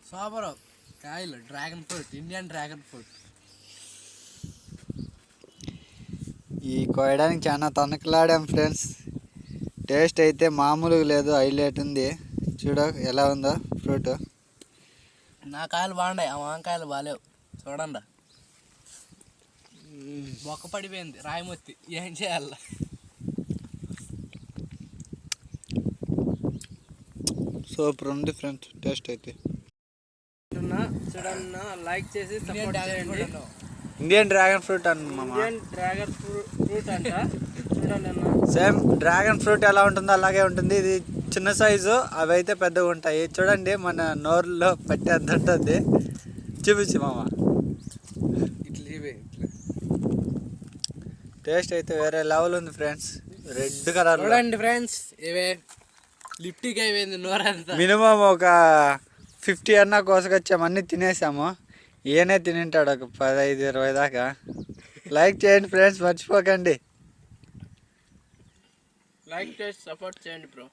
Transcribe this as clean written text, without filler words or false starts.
Super కాయలు dragon fruit, Indian dragon fruit. ఈ కోయడానికి చాలా తనకలాడాం ఫ్రెండ్స్. టేస్ట్ అయితే మామూలుగా లేదు, హైలైట్ ఉంది. చూడ ఎలా ఉందో ఫ్రూట్. నా కాయలు బాగున్నాయి, ఆ వంకాయలు బాగాలేవు. చూడండి బొక్క పడిపోయింది, రాయమొత్తి. ఏం చేయాల? సూపర్ ఉంది ఫ్రెండ్స్ టేస్ట్ అయితే. చూడన్నా లైక్ చేసి సపోర్ట్ చేయండి. Indian dragon fruit Indian dragon fruit అంట. చూడండి సేమ్ డ్రాగన్ ఫ్రూట్ ఎలా ఉంటుందో అలాగే ఉంటుంది. ఇది చిన్న సైజు, అవి అయితే పెద్దగా ఉంటాయి. చూడండి మన నోరులో పట్టేంత ఉంటుంది. చూపించి మామ. టేస్ట్ అయితే వేరే లెవెల్ ఉంది ఫ్రెండ్స్. రెడ్ కలర్ చూడండి ఫ్రెండ్స్, ఇవే లిప్టిక్ అయిపోయింది నోరంతా. మినిమం ఒక 50 అన్నా కోసుకొచ్చాము, అన్నీ తినేసాము. ఈయనే తినింటాడు ఒక 15-20 దాకా. లైక్ చేయండి ఫ్రెండ్స్, మర్చిపోకండి. లైక్ చేసి సపోర్ట్ చేయండి బ్రో.